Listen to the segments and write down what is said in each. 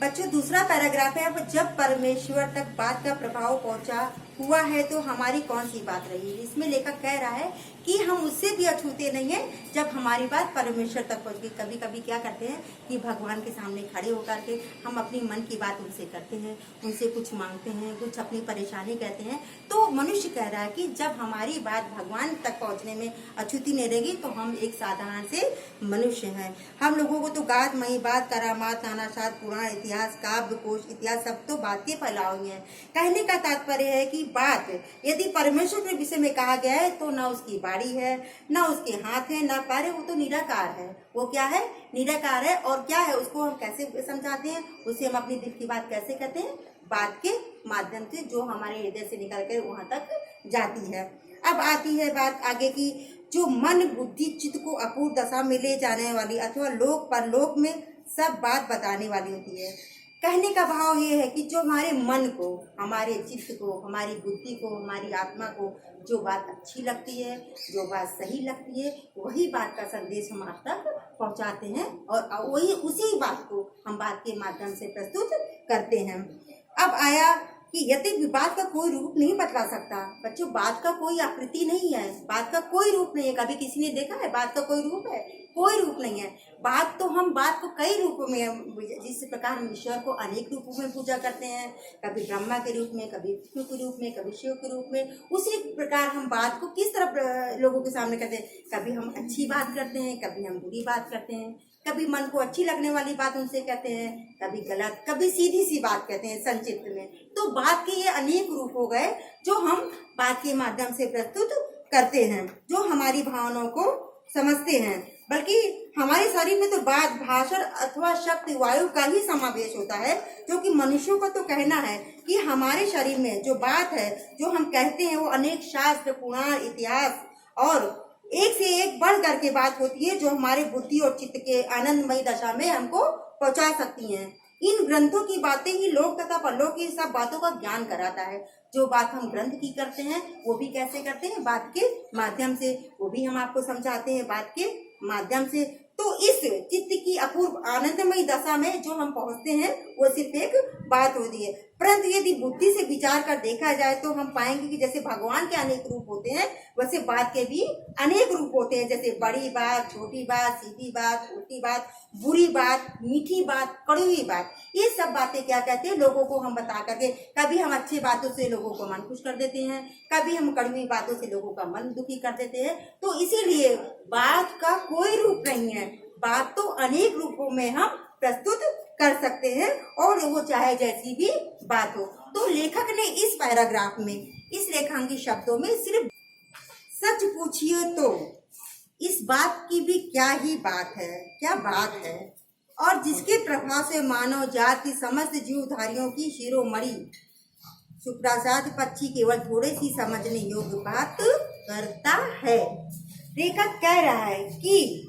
बच्चों दूसरा पैराग्राफ है। अब जब परमेश्वर तक बात का प्रभाव पहुंचा हुआ है तो हमारी कौन सी बात रही। इसमें लेखक कह रहा है कि हम उससे भी अछूते नहीं है जब हमारी बात परमेश्वर तक पहुंच गई। कभी कभी क्या करते हैं कि भगवान के सामने खड़े होकर के हम अपनी मन की बात उनसे करते हैं, उनसे कुछ मांगते हैं, कुछ अपनी परेशानी कहते हैं। तो मनुष्य कह रहा है कि जब हमारी बात भगवान तक पहुंचने में अछूती नहीं रहेगी तो हम एक साधारण से मनुष्य हैं। हम लोगों को तो गात मई बात, करामात, नानासात, पुराण, इतिहास, काव्य कोश इतिहास सब तो बात के फैलाव हैं। कहने का तात्पर्य है कि बात यदि परमेश्वर के विषय में कहा गया है तो ना उसकी बाड़ी है, ना उसके हाथ है, ना पैर है, वो तो निराकार है। वो क्या है? निराकार है। और क्या है उसको हम कैसे समझाते हैं, उसे हम अपनी दिल की बात कैसे कहते हैं? बात के माध्यम से, जो हमारे हृदय से निकल कर वहां तक जाती है। अब आती है बात आगे की, जो मन बुद्धि चित्त को अपूर्व दशा में ले जाने वाली अथवा लोक परलोक में सब बात बताने वाली होती है। कहने का भाव ये है कि जो हमारे मन को, हमारे चित्त को, हमारी बुद्धि को, हमारी आत्मा को जो बात अच्छी लगती है, जो बात सही लगती है, वही बात का संदेश हम आप तक पहुंचाते हैं और वही उसी बात को हम बात के माध्यम से प्रस्तुत करते हैं। अब आया कि यदि बात का कोई रूप नहीं बतला सकता। बच्चों बात का कोई आकृति नहीं है, बात का कोई रूप नहीं है। कभी किसी ने देखा है बात का कोई रूप है? कोई रूप नहीं है। बात तो हम बात को कई रूपों में, जिस प्रकार हम ईश्वर को अनेक रूपों में पूजा करते हैं, कभी ब्रह्मा के रूप में, कभी विष्णु के रूप में, कभी शिव के रूप में, उसी प्रकार हम बात को किस तरह लोगों के सामने करते हैं। कभी हम अच्छी बात करते हैं, कभी हम बुरी बात करते हैं, कभी मन को अच्छी लगने वाली बात उनसे कहते हैं, कभी गलत, कभी सीधी सी बात कहते हैं संक्षिप्त में। तो बात के ये अनेक रूप हो गए जो हम बात के माध्यम से प्रस्तुत करते हैं, जो हमारी भावनाओं को समझते हैं। बल्कि हमारे शरीर में तो बात, भाषण अथवा शक्ति, वायु का ही समावेश होता है, जो कि मनुष्यों का तो कहना है कि हमारे शरीर में जो बात है, जो हम कहते हैं, वो अनेक शास्त्र, पुराण, इतिहास और एक से एक बढ़ करके बात होती है, जो हमारे बुद्धि और चित्त के आनंदमयी दशा में हमको पहुंचा सकती हैं। इन ग्रंथों की बातें ही लोक तथा परलोक की सब बातों का ज्ञान कराता है। जो बात हम ग्रंथ की करते हैं वो भी कैसे करते हैं? बात के माध्यम से। वो भी हम आपको समझाते हैं बात के माध्यम से। तो इस चित्त की अपूर्व आनंदमयी दशा में जो हम पहुंचते हैं वो सिर्फ एक बात होती है। परंतु यदि बुद्धि से विचार कर देखा जाए तो हम पाएंगे कि जैसे भगवान के अनेक रूप होते हैं, वैसे बात के भी अनेक रूप होते हैं। जैसे बड़ी बात, छोटी बात, सीधी बात, उल्टी बात, बुरी बात, मीठी बात, कड़वी बात, ये सब बातें क्या कहते हैं? लोगों को हम बता करके, कभी हम अच्छी बातों से लोगों को मन खुश कर देते हैं, कभी हम कड़वी बातों से लोगों का मन दुखी कर देते हैं। तो इसीलिए बात का कोई रूप नहीं है, बात तो अनेक रूपों में हम प्रस्तुत कर सकते हैं, और वो चाहे जैसी भी बात हो। तो लेखक ने इस पैराग्राफ में, इस लेखांकित शब्दों में सिर्फ सच पूछिए तो इस बात की भी क्या ही बात है, क्या बात है, और जिसके प्रभाव से मानव जाति समस्त जीवधारियों की शिरोमणि सुप्रसाद पक्षी केवल थोड़ी सी समझने योग्य बात करता है। लेखक कह रहा है कि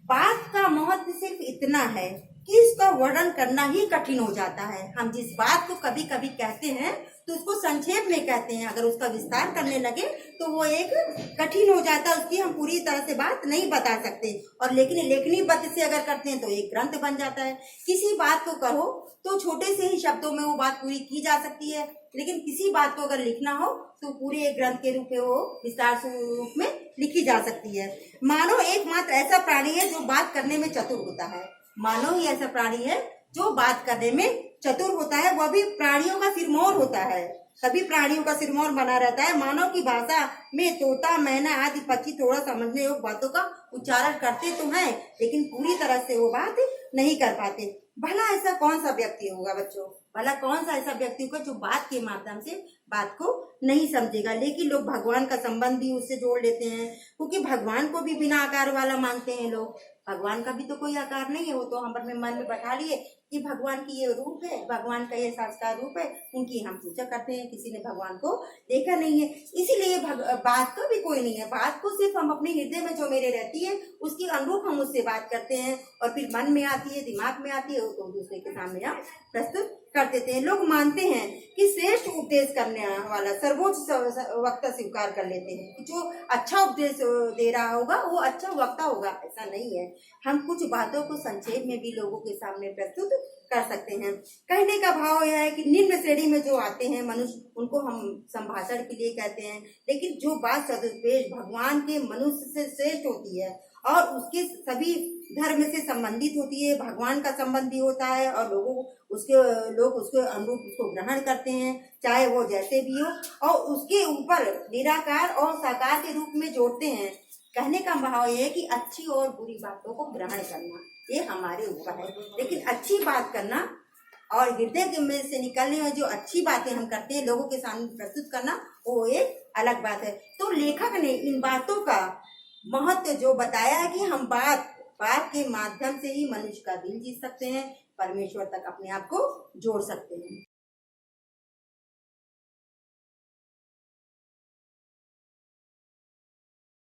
बात का महत्व सिर्फ इतना है कि इसका वर्णन करना ही कठिन हो जाता है। हम जिस बात को कभी कभी कहते हैं तो उसको संक्षेप में कहते हैं, अगर उसका विस्तार करने लगे तो वो एक कठिन हो जाता है, उसकी हम पूरी तरह से बात नहीं बता सकते। और लेकिन लेखनी बद्ध से अगर करते हैं तो एक ग्रंथ बन जाता है। किसी बात को कहो तो छोटे से ही शब्दों में वो बात पूरी की जा सकती है, लेकिन किसी बात को अगर लिखना हो तो पूरे एक ग्रंथ के रूप में वो विस्तार रूप में लिखी जा सकती है। मानव एकमात्र ऐसा प्राणी है जो बात करने में चतुर होता है। मानव ही ऐसा प्राणी है जो बात करने में चतुर होता है। वह भी प्राणियों का सिरमौर होता है, सभी प्राणियों का सिरमौर बना रहता है। मानव की भाषा में तोता, मैना आदि पक्षी थोड़ा समझने योग्य बातों का उच्चारण करते तो हैं, लेकिन पूरी तरह से वो बात नहीं कर पाते। भला ऐसा कौन सा व्यक्ति होगा बच्चों, भला कौन सा ऐसा व्यक्ति होगा जो बात के माध्यम से बात को नहीं समझेगा। लेकिन लोग भगवान का संबंध भी उससे जोड़ लेते हैं, क्योंकि भगवान को भी बिना आकार वाला मानते हैं लोग। भगवान का भी तो कोई आकार नहीं है, वो तो हम अपने मन में बैठा लिए कि भगवान की ये रूप है, भगवान का ये साक्षात रूप है, उनकी हम पूजा करते हैं। किसी ने भगवान को देखा नहीं है, इसीलिए बात का भी कोई नहीं है। बात को सिर्फ हम अपने हृदय में जो मेरे रहती है उसके अनुरूप हम उससे बात करते हैं, और फिर मन में आती है, दिमाग में आती है, तो दूसरे के सामने हम प्रस्तुत कर देते हैं। लोग मानते हैं कि श्रेष्ठ उपदेश करने वाला सर्वोच्च वक्ता स्वीकार कर लेते हैं, जो अच्छा उपदेश दे रहा होगा वो अच्छा वक्ता होगा। ऐसा नहीं है, हम कुछ बातों को संक्षेप में भी लोगों के सामने प्रस्तुत कर सकते हैं। कहने का भाव यह है कि निम्न श्रेणी में जो आते हैं मनुष्य, उनको हम संभाषण के लिए कहते हैं, लेकिन जो बात सदुपदेश भगवान के मनुष्य से श्रेष्ठ होती है और उसके सभी धर्म से संबंधित होती है, भगवान का संबंध भी होता है और लोग उसके अनुरूप उसको ग्रहण करते हैं, चाहे वो जैसे भी हो, और उसके ऊपर निराकार और साकार के रूप में जोड़ते हैं। कहने का भाव ये है कि अच्छी और बुरी बातों को ग्रहण करना ये हमारे ऊपर है, लेकिन अच्छी बात करना और हृदय में से निकलने में जो अच्छी बातें हम करते हैं लोगों के सामने प्रस्तुत करना, वो एक अलग बात है। तो लेखक ने इन बातों का महत्व जो बताया है कि हम बात के माध्यम से ही मनुष्य का दिल जीत सकते हैं, परमेश्वर तक अपने आप को जोड़ सकते हैं।